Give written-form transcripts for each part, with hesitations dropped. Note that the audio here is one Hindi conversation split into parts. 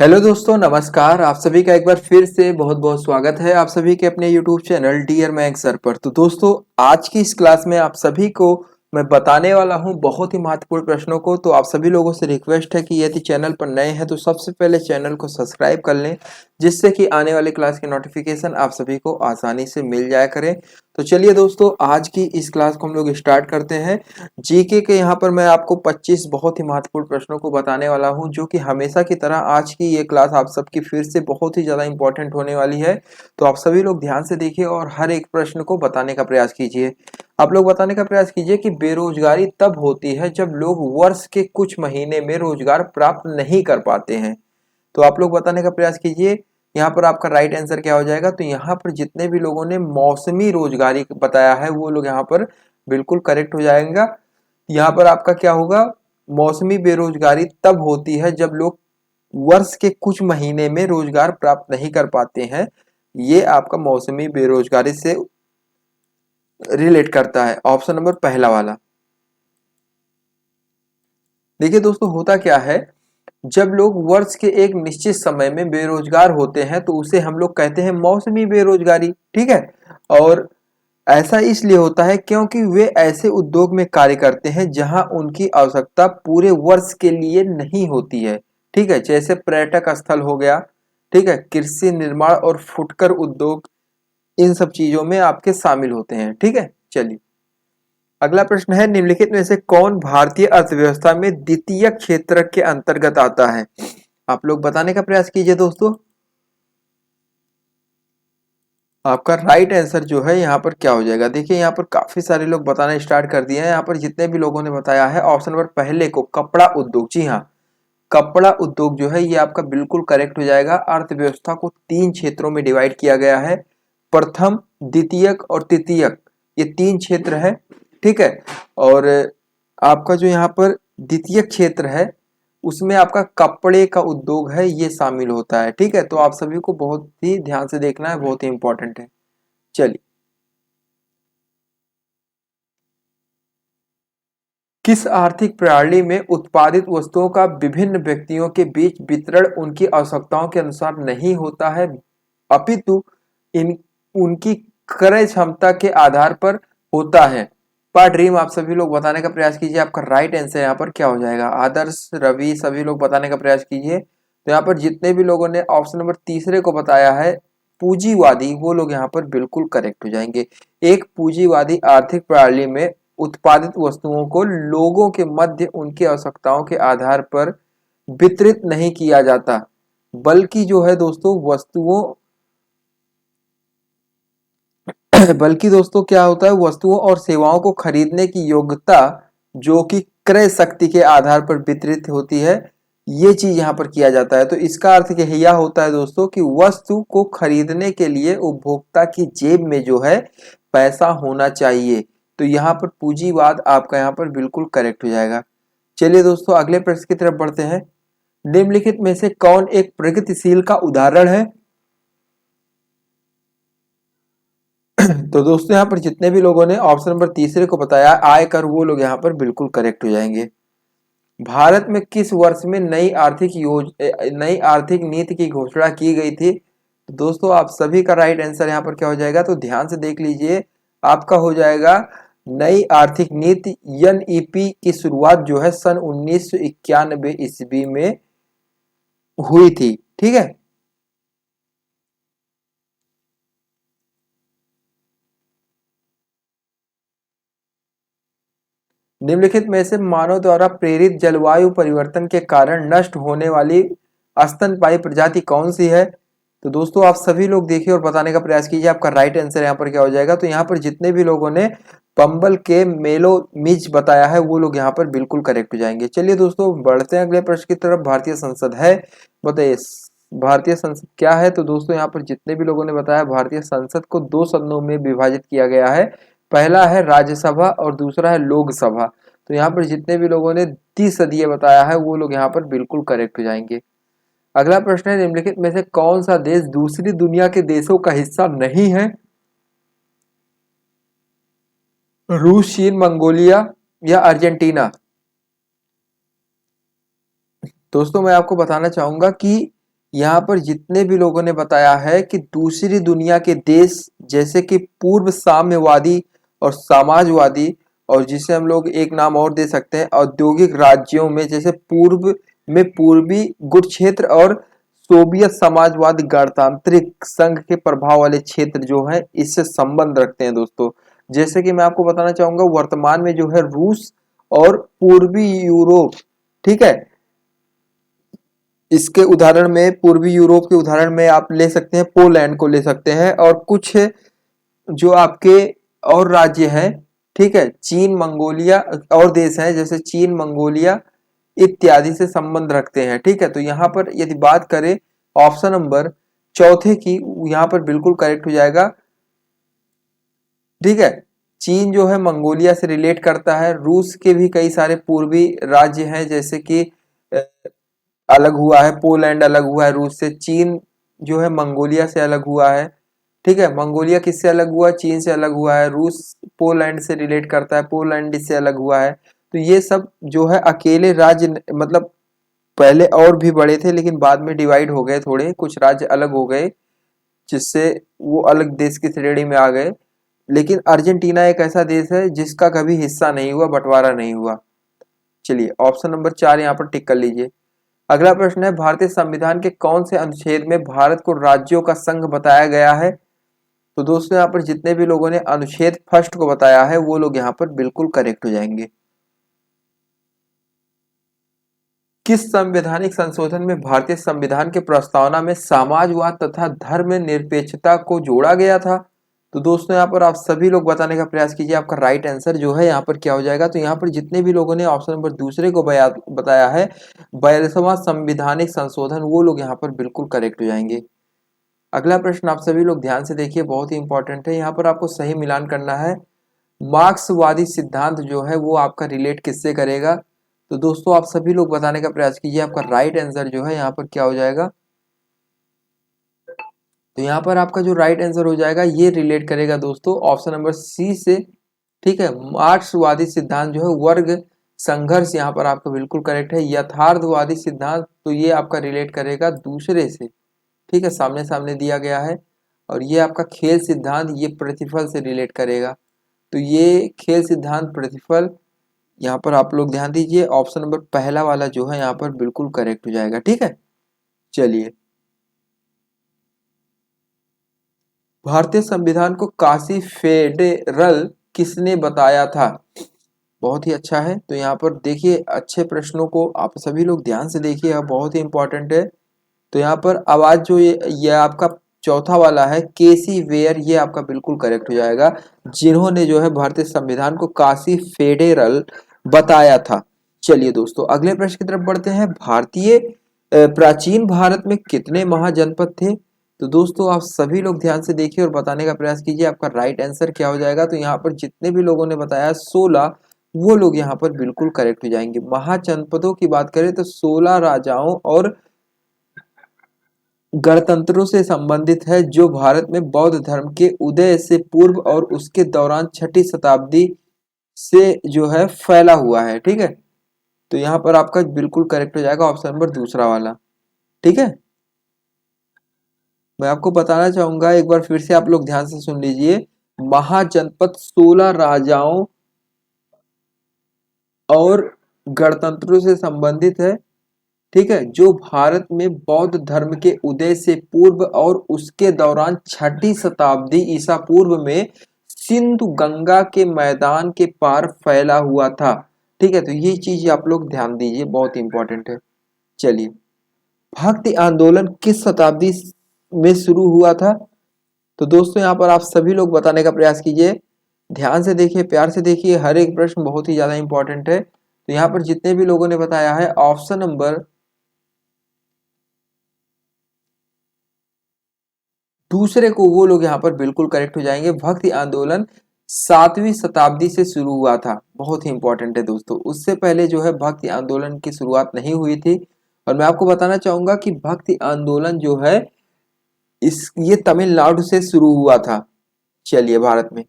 हेलो दोस्तों, नमस्कार। आप सभी का एक बार फिर से बहुत बहुत स्वागत है आप सभी के अपने YouTube channel dear maths sir पर। तो दोस्तों, आज की इस क्लास में आप सभी को मैं बताने वाला हूं बहुत ही महत्वपूर्ण प्रश्नों को। तो आप सभी लोगों से रिक्वेस्ट है कि यदि चैनल पर नए हैं तो सबसे पहले चैनल को सब्सक्राइब कर लें, जिससे कि आने वाले क्लास की नोटिफिकेशन आप सभी को आसानी से मिल जाया करें। तो चलिए दोस्तों, आज की इस क्लास को हम लोग स्टार्ट करते हैं। जीके के यहाँ पर मैं आपको 25 बहुत ही महत्वपूर्ण प्रश्नों को बताने वाला हूं, जो कि हमेशा की तरह आज की ये क्लास आप सबकी फिर से बहुत ही ज्यादा इंपॉर्टेंट होने वाली है। तो आप सभी लोग ध्यान से देखिए और हर एक प्रश्न को बताने का प्रयास कीजिए। आप लोग बताने का प्रयास कीजिए कि बेरोजगारी तब होती है जब लोग वर्ष के कुछ महीने में रोजगार प्राप्त नहीं कर पाते हैं। तो आप लोग बताने का प्रयास कीजिए। यहाँ पर आपका राइट आंसर क्या हो जाएगा? तो यहाँ पर जितने भी लोगों ने मौसमी रोजगारी बताया है वो लोग यहाँ पर बिल्कुल करेक्ट हो जाएगा। यहाँ पर आपका क्या होगा? मौसमी बेरोजगारी तब होती है जब लोग वर्ष के कुछ महीने में रोजगार प्राप्त नहीं कर पाते हैं। ये आपका मौसमी बेरोजगारी से रिलेट करता है। ऑप्शन नंबर पहला वाला। देखिए दोस्तों, होता क्या है, जब लोग वर्ष के एक निश्चित समय में बेरोजगार होते हैं तो उसे हम लोग कहते हैं मौसमी बेरोजगारी। ठीक है। और ऐसा इसलिए होता है क्योंकि वे ऐसे उद्योग में कार्य करते हैं जहां उनकी आवश्यकता पूरे वर्ष के लिए नहीं होती है। ठीक है, जैसे पर्यटक स्थल हो गया, ठीक है, कृषि, निर्माण और फुटकर उद्योग, इन सब चीजों में आपके शामिल होते हैं। ठीक है। चलिए, अगला प्रश्न है, निम्नलिखित में से कौन भारतीय अर्थव्यवस्था में द्वितीय क्षेत्र के अंतर्गत आता है? आप लोग बताने का प्रयास कीजिए दोस्तों। आपका राइट आंसर जो है यहाँ पर क्या हो जाएगा? देखिए, यहाँ पर काफी सारे लोग बताना स्टार्ट कर दिए हैं। यहाँ पर जितने भी लोगों ने बताया है ऑप्शन नंबर पहले को, कपड़ा उद्योग। जी हाँ, कपड़ा उद्योग जो है ये आपका बिल्कुल करेक्ट हो जाएगा। अर्थव्यवस्था को तीन क्षेत्रों में डिवाइड किया गया है, प्रथम, द्वितीयक और तृतीयक, ये तीन क्षेत्र है। ठीक है। और आपका जो यहाँ पर द्वितीय क्षेत्र है उसमें आपका कपड़े का उद्योग है, ये शामिल होता है। ठीक है। तो आप सभी को बहुत ही ध्यान से देखना है, बहुत ही इंपॉर्टेंट है। चलिए, किस आर्थिक प्रणाली में उत्पादित वस्तुओं का विभिन्न व्यक्तियों के बीच वितरण उनकी आवश्यकताओं के अनुसार नहीं होता है, अपितु इन उनकी क्रय क्षमता के आधार पर होता है? पर ड्रीम, आप सभी लोग बताने का प्रयास कीजिए। आपका राइट आंसर यहाँ पर क्या हो जाएगा? आदर्श, रवि, सभी लोग बताने का प्रयास कीजिए। तो यहाँ पर जितने भी लोगों ने ऑप्शन नंबर तीसरे को बताया है, पूंजीवादी, वो लोग यहाँ पर बिल्कुल करेक्ट हो जाएंगे। एक पूंजीवादी आर्थिक प्रणाली में उत्पादित वस्तुओं को लोगों के मध्य उनकी आवश्यकताओं के आधार पर वितरित नहीं किया जाता, बल्कि जो है दोस्तों वस्तुओं बल्कि दोस्तों क्या होता है, वस्तुओं और सेवाओं को खरीदने की योग्यता जो कि क्रय शक्ति के आधार पर वितरित होती है, ये चीज यहाँ पर किया जाता है। तो इसका अर्थ यह होता है दोस्तों कि वस्तु को खरीदने के लिए उपभोक्ता की जेब में जो है पैसा होना चाहिए। तो यहाँ पर पूंजीवाद आपका यहाँ पर बिल्कुल करेक्ट हो जाएगा। चलिए दोस्तों, अगले प्रश्न की तरफ बढ़ते हैं। निम्नलिखित में से कौन एक प्रगतिशील का उदाहरण है? तो दोस्तों, यहाँ पर जितने भी लोगों ने ऑप्शन नंबर तीसरे को बताया आयकर, वो लोग यहाँ पर बिल्कुल करेक्ट हो जाएंगे। भारत में किस वर्ष में नई आर्थिक नीति की घोषणा की गई थी? तो दोस्तों, आप सभी का राइट आंसर यहाँ पर क्या हो जाएगा? तो ध्यान से देख लीजिए। आपका हो जाएगा नई आर्थिक नीति एनईपी की शुरुआत जो है सन 1991 ईस्वी में हुई थी। ठीक है। निम्नलिखित में से मानव द्वारा प्रेरित जलवायु परिवर्तन के कारण नष्ट होने वाली स्तनपायी प्रजाति कौन सी है? तो दोस्तों, आप सभी लोग देखिए और बताने का प्रयास कीजिए। आपका राइट आंसर यहाँ पर क्या हो जाएगा? तो यहाँ पर जितने भी लोगों ने पंबल के मेलोमिज बताया है वो लोग यहाँ पर बिल्कुल करेक्ट हो जाएंगे। चलिए दोस्तों, बढ़ते हैं अगले प्रश्न की तरफ। भारतीय संसद है, बताइए भारतीय संसद क्या है? तो दोस्तों, यहाँ पर जितने भी लोगों ने बताया, भारतीय संसद को दो सदनों में विभाजित किया गया है। पहला है राज्यसभा और दूसरा है लोकसभा। तो यहाँ पर जितने भी लोगों ने द्विसदीय बताया है वो लोग यहाँ पर बिल्कुल करेक्ट हो जाएंगे। अगला प्रश्न है, निम्नलिखित में से कौन सा देश दूसरी दुनिया के देशों का हिस्सा नहीं है? रूस, चीन, मंगोलिया या अर्जेंटीना? दोस्तों, मैं आपको बताना चाहूंगा कि यहाँ पर जितने भी लोगों ने बताया है कि दूसरी दुनिया के देश जैसे कि पूर्व साम्यवादी और समाजवादी, और जिसे हम लोग एक नाम और दे सकते हैं औद्योगिक राज्यों में, जैसे पूर्व में पूर्वी गुट क्षेत्र और सोवियत समाजवादी गणतांत्रिक संघ के प्रभाव वाले क्षेत्र जो है इससे संबंध रखते हैं दोस्तों। जैसे कि मैं आपको बताना चाहूंगा वर्तमान में जो है रूस और पूर्वी यूरोप, ठीक है, इसके उदाहरण में पूर्वी यूरोप के उदाहरण में आप ले सकते हैं पोलैंड को ले सकते हैं, और कुछ जो आपके और राज्य हैं, ठीक है, चीन मंगोलिया और देश हैं जैसे चीन मंगोलिया इत्यादि से संबंध रखते हैं। ठीक है, तो यहाँ पर यदि बात करें ऑप्शन नंबर चौथे की, यहाँ पर बिल्कुल करेक्ट हो जाएगा। ठीक है, चीन जो है मंगोलिया से रिलेट करता है। रूस के भी कई सारे पूर्वी राज्य हैं जैसे कि अलग हुआ है, पोलैंड अलग हुआ है रूस से, चीन जो है मंगोलिया से अलग हुआ है। ठीक है, मंगोलिया किससे अलग हुआ? चीन से अलग हुआ है। रूस पोलैंड से रिलेट करता है, पोलैंड इससे अलग हुआ है। तो ये सब जो है अकेले राज्य, मतलब पहले और भी बड़े थे लेकिन बाद में डिवाइड हो गए, थोड़े कुछ राज्य अलग हो गए जिससे वो अलग देश की श्रेणी में आ गए। लेकिन अर्जेंटीना एक ऐसा देश है जिसका कभी हिस्सा नहीं हुआ, बंटवारा नहीं हुआ। चलिए ऑप्शन नंबर 4 यहाँ पर टिक कर लीजिए। अगला प्रश्न है भारतीय संविधान के कौन से अनुच्छेद में भारत को राज्यों का संघ बताया गया है? तो दोस्तों यहाँ पर जितने भी लोगों ने अनुच्छेद फर्स्ट को बताया है वो लोग यहाँ पर बिल्कुल करेक्ट हो जाएंगे। किस संवैधानिक संशोधन में भारतीय संविधान के प्रस्तावना में समाजवाद तथा धर्म निरपेक्षता को जोड़ा गया था? तो दोस्तों यहाँ पर आप सभी लोग बताने का प्रयास कीजिए, आपका राइट आंसर जो है यहाँ पर क्या हो जाएगा। तो यहाँ पर जितने भी लोगों ने ऑप्शन नंबर दूसरे को बताया है 42वां संविधानिक संशोधन, वो लोग यहाँ पर बिल्कुल करेक्ट हो जाएंगे। अगला प्रश्न आप सभी लोग ध्यान से देखिए, बहुत ही इंपॉर्टेंट है। यहाँ पर आपको सही मिलान करना है। मार्क्सवादी सिद्धांत जो है वो आपका रिलेट किससे करेगा? तो दोस्तों आप सभी लोग बताने का प्रयास कीजिए, आपका राइट आंसर जो है यहाँ पर क्या हो जाएगा। तो यहाँ पर आपका जो राइट आंसर हो जाएगा ये रिलेट करेगा दोस्तों ऑप्शन नंबर सी से। ठीक है, मार्क्सवादी सिद्धांत जो है वर्ग संघर्ष, यहाँ पर आपका बिल्कुल करेक्ट है। यथार्थवादी सिद्धांत तो ये आपका रिलेट करेगा दूसरे से, ठीक है, सामने सामने दिया गया है। और ये आपका खेल सिद्धांत ये प्रतिफल से रिलेट करेगा। तो ये खेल सिद्धांत प्रतिफल, यहाँ पर आप लोग ध्यान दीजिए ऑप्शन नंबर पहला वाला जो है यहाँ पर बिल्कुल करेक्ट हो जाएगा। ठीक है, चलिए भारतीय संविधान को काशी फेडरल किसने बताया था? बहुत ही अच्छा है। तो यहाँ पर देखिए अच्छे प्रश्नों को आप सभी लोग ध्यान से देखिए, बहुत ही इंपॉर्टेंट है। तो यहाँ पर आवाज जो ये आपका चौथा वाला है केसी वेयर, ये आपका बिल्कुल करेक्ट हो जाएगा, जिन्होंने जो है भारतीय संविधान को काशी फेडरल बताया था। चलिए दोस्तों अगले प्रश्न की तरफ बढ़ते हैं। भारतीय प्राचीन भारत में कितने महाजनपद थे? तो दोस्तों आप सभी लोग ध्यान से देखिए और बताने का प्रयास कीजिए, आपका राइट आंसर क्या हो जाएगा। तो यहाँ पर जितने भी लोगों ने बताया 16, वो लोग यहाँ पर बिल्कुल करेक्ट हो जाएंगे। महाजनपदों की बात करें तो 16 राजाओं और गणतंत्रों से संबंधित है जो भारत में बौद्ध धर्म के उदय से पूर्व और उसके दौरान 6ठी शताब्दी से जो है फैला हुआ है। ठीक है, तो यहाँ पर आपका बिल्कुल करेक्ट हो जाएगा ऑप्शन नंबर दूसरा वाला। ठीक है, मैं आपको बताना चाहूंगा एक बार फिर से, आप लोग ध्यान से सुन लीजिए। महाजनपद 16 राजाओं और गणतंत्रों से संबंधित है, ठीक है, जो भारत में बौद्ध धर्म के उदय से पूर्व और उसके दौरान 6ठी शताब्दी ईसा पूर्व में सिंधु गंगा के मैदान के पार फैला हुआ था। ठीक है, तो ये चीज आप लोग ध्यान दीजिए, बहुत इंपॉर्टेंट है। चलिए भक्ति आंदोलन किस शताब्दी में शुरू हुआ था? तो दोस्तों यहाँ पर आप सभी लोग बताने का प्रयास कीजिए, ध्यान से देखिए, प्यार से देखिए, हर एक प्रश्न बहुत ही ज्यादा इंपॉर्टेंट है। तो यहाँ पर जितने भी लोगों ने बताया है ऑप्शन नंबर दूसरे को, वो लोग यहाँ पर बिल्कुल करेक्ट हो जाएंगे। भक्ति आंदोलन 7वीं शताब्दी से शुरू हुआ था, बहुत ही इंपॉर्टेंट है दोस्तों। उससे पहले जो है भक्ति आंदोलन की शुरुआत नहीं हुई थी। और मैं आपको बताना चाहूंगा कि भक्ति आंदोलन जो है ये तमिलनाडु से शुरू हुआ था। चलिए भारत में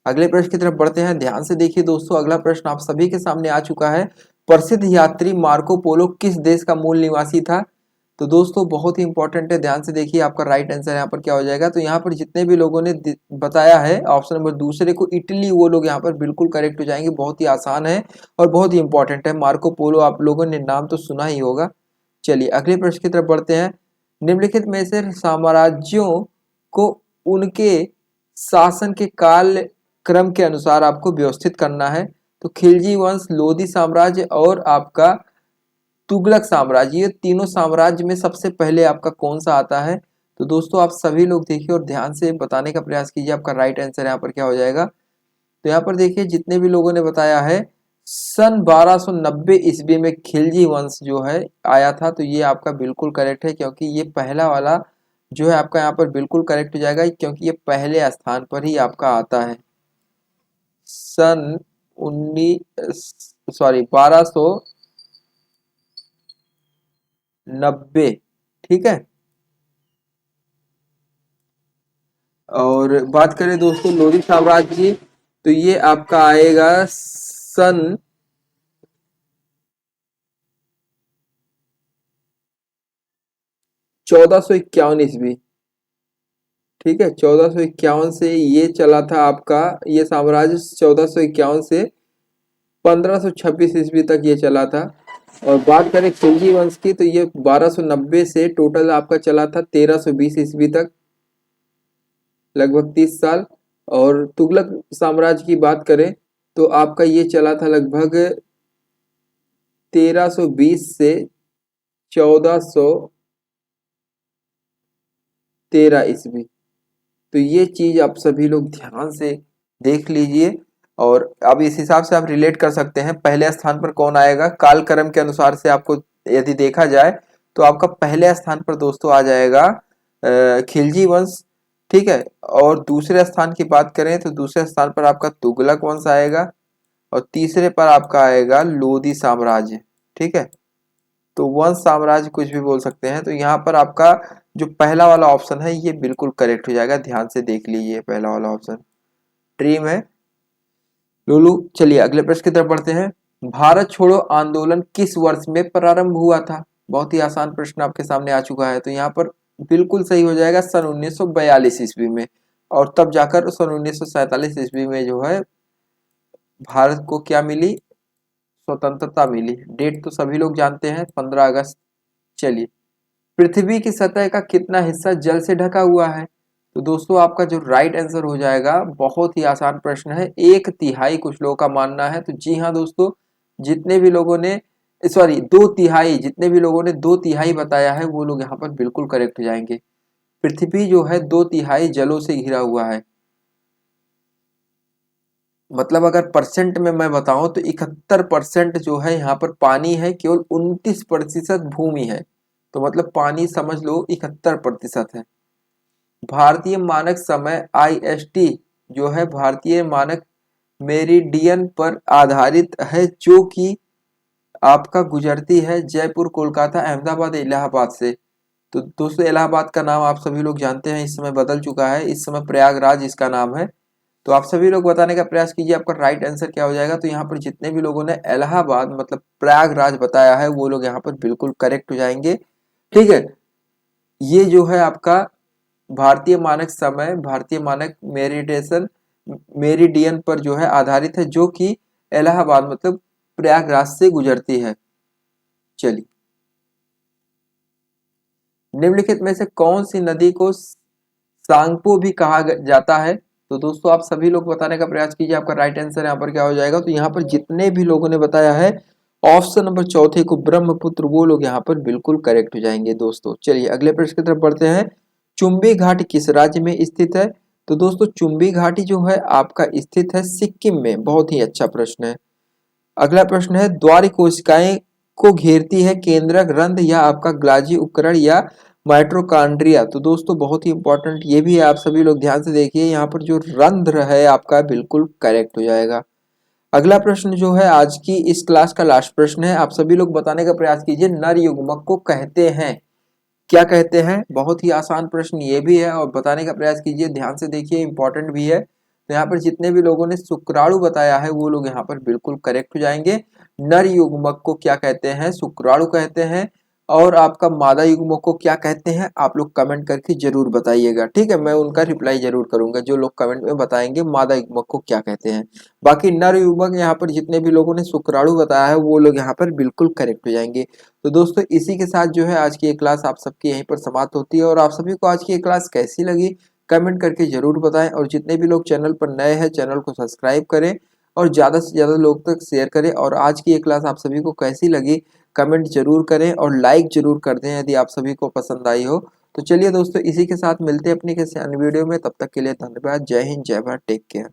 अगले प्रश्न की तरफ बढ़ते हैं, ध्यान से देखिए दोस्तों। अगला प्रश्न आप सभी के सामने आ चुका है। प्रसिद्ध यात्री मार्को पोलो किस देश का मूल निवासी था? तो दोस्तों बहुत ही इंपॉर्टेंट है, ध्यान से देखिए आपका राइट आंसर यहाँ पर क्या हो जाएगा। तो यहाँ पर जितने भी लोगों ने बताया है ऑप्शन नंबर दूसरे को इटली, वो लोग यहाँ पर बिल्कुल करेक्ट हो जाएंगे। बहुत ही आसान है और बहुत ही इंपॉर्टेंट है। मार्को पोलो आप लोगों ने नाम तो सुना ही होगा। चलिए अगले प्रश्न की तरफ बढ़ते हैं। निम्नलिखित में से साम्राज्यों को उनके शासन के काल क्रम के अनुसार आपको व्यवस्थित करना है। तो खिलजी वंश, लोधी साम्राज्य और आपका तुगलक साम्राज्य, ये तीनों साम्राज्य में सबसे पहले आपका कौन सा आता है। तो दोस्तों आप सभी लोग देखिए और ध्यान से बताने का प्रयास कीजिए, आपका राइट आंसर यहाँ पर क्या हो जाएगा। तो यहाँ पर देखिए जितने भी लोगों ने बताया है सन 1290 ईस्वी में खिलजी वंश जो है आया था, तो ये आपका बिल्कुल करेक्ट है, क्योंकि ये पहला वाला जो है आपका यहाँ पर बिल्कुल करेक्ट हो जाएगा, क्योंकि ये पहले स्थान पर ही आपका आता है। सन 1290, ठीक है। और बात करें दोस्तों लोधी साम्राज्य की, तो ये आपका आएगा सन 1451 ईस्वी, ठीक है। 1451 से ये चला था आपका, ये साम्राज्य 1451 से 1526 ईस्वी तक ये चला था। और बात करें खिलजी वंश की, तो ये 1290 से टोटल आपका चला था 1320 ईस्वी तक, लगभग 30 साल। और तुगलक साम्राज्य की बात करें तो आपका ये चला था लगभग 1320 से 1413 ईस्वी। तो ये चीज आप सभी लोग ध्यान से देख लीजिए और अब इस हिसाब से आप रिलेट कर सकते हैं पहले स्थान पर कौन आएगा कालक्रम के अनुसार से। आपको यदि देखा जाए तो आपका पहले स्थान पर दोस्तों आ जाएगा खिलजी वंश, ठीक है। और दूसरे स्थान की बात करें तो दूसरे स्थान पर आपका तुगलक वंश आएगा और तीसरे पर आपका आएगा लोधी साम्राज्य, ठीक है। तो वंश साम्राज्य कुछ भी बोल सकते हैं। तो यहाँ पर आपका जो पहला वाला ऑप्शन है ये बिल्कुल करेक्ट हो जाएगा, ध्यान से देख लीजिए पहला वाला ऑप्शन ड्रीम है लुलू। चलिए अगले प्रश्न की तरफ बढ़ते हैं। भारत छोड़ो आंदोलन किस वर्ष में प्रारंभ हुआ था। बहुत ही आसान प्रश्न आपके सामने आ चुका है। तो यहाँ पर बिल्कुल सही हो जाएगा सन 1942 ईस्वी में, और तब जाकर सन 1947 ईस्वी में जो है भारत को क्या मिली, स्वतंत्रता मिली। डेट तो सभी लोग जानते हैं 15 अगस्त। चलिए पृथ्वी की सतह का कितना हिस्सा जल से ढका हुआ है। तो दोस्तों आपका जो राइट आंसर हो जाएगा, बहुत ही आसान प्रश्न है, 1/3 कुछ लोगों का मानना है। तो जी हाँ दोस्तों, जितने भी लोगों ने 2/3, जितने भी लोगों ने 2/3 बताया है वो लोग यहाँ पर बिल्कुल करेक्ट हो जाएंगे। पृथ्वी जो है 2/3 जलों से घिरा हुआ है। मतलब अगर परसेंट में मैं बताऊं तो 71% जो है यहाँ पर पानी है, केवल 29% भूमि है। तो मतलब पानी समझ लो 71% है। भारतीय मानक समय IST जो है भारतीय मानक मेरिडियन पर आधारित है, जो कि आपका गुजरती है जयपुर, कोलकाता, अहमदाबाद, इलाहाबाद से। तो दोस्तों इलाहाबाद का नाम आप सभी लोग जानते हैं, इस समय बदल चुका है, इस समय प्रयागराज इसका नाम है। तो आप सभी लोग बताने का प्रयास कीजिए आपका राइट आंसर क्या हो जाएगा। तो यहाँ पर जितने भी लोगों ने इलाहाबाद मतलब प्रयागराज बताया है वो लोग यहाँ पर बिल्कुल करेक्ट हो जाएंगे, ठीक है। ये जो है आपका भारतीय मानक समय, भारतीय मानक मेरिडियन पर जो है आधारित है, जो कि इलाहाबाद मतलब प्रयागराज से गुजरती है। चलिए निम्नलिखित में से कौन सी नदी को सांगपो भी कहा जाता है। तो दोस्तों आप सभी लोग बताने का प्रयास कीजिए, आपका राइट आंसर यहाँ पर क्या हो जाएगा। तो यहाँ पर जितने भी लोगों ने बताया है ऑप्शन नंबर चौथे को ब्रह्मपुत्र, वो लोग यहाँ पर बिल्कुल करेक्ट हो जाएंगे दोस्तों। चलिए अगले प्रश्न की तरफ बढ़ते हैं। चुंबी घाटी किस राज्य में स्थित है। तो दोस्तों चुंबी घाटी जो है आपका स्थित है सिक्किम में। बहुत ही अच्छा प्रश्न है। अगला प्रश्न है द्वार कोशिकाएं को घेरती है केंद्रक रंध्र या आपका ग्लाजी उपकरण या माइट्रोकांड्रिया। तो दोस्तों बहुत ही इंपॉर्टेंट ये भी है, आप सभी लोग ध्यान से देखिए, यहाँ पर जो रंध्र है आपका बिल्कुल करेक्ट हो जाएगा। अगला प्रश्न जो है आज की इस क्लास का लास्ट प्रश्न है, आप सभी लोग बताने का प्रयास कीजिए नर युग्मक को कहते हैं, क्या कहते हैं। बहुत ही आसान प्रश्न ये भी है और बताने का प्रयास कीजिए, ध्यान से देखिए, इंपॉर्टेंट भी है। तो यहाँ पर जितने भी लोगों ने शुक्राणु बताया है वो लोग यहाँ पर बिल्कुल करेक्ट हो जाएंगे। नर युग्मक को क्या कहते हैं, शुक्राणु कहते हैं। और आपका मादा युग्मों को क्या कहते हैं आप लोग कमेंट करके जरूर बताइएगा। ठीक है, मैं उनका रिप्लाई जरूर करूंगा जो लोग कमेंट में बताएंगे मादा युग्मक को क्या कहते हैं। बाकी नर युग्मक यहाँ पर जितने भी लोगों ने शुक्राणु बताया है वो लोग यहाँ पर बिल्कुल करेक्ट हो जाएंगे। तो दोस्तों इसी के साथ जो है आज की ये क्लास आप सबकी यहीं पर समाप्त होती है। और आप सभी को आज की ये क्लास कैसी लगी कमेंट करके जरूर बताएं। और जितने भी लोग चैनल पर नए हैं चैनल को सब्सक्राइब करें और ज़्यादा से ज़्यादा लोग तक शेयर करें। और आज की ये क्लास आप सभी को कैसी लगी कमेंट जरूर करें और लाइक जरूर कर दें यदि आप सभी को पसंद आई हो। तो चलिए दोस्तों इसी के साथ मिलते हैं अपनी किसी अन्य वीडियो में, तब तक के लिए धन्यवाद। जय हिंद, जय भारत, टेक केयर।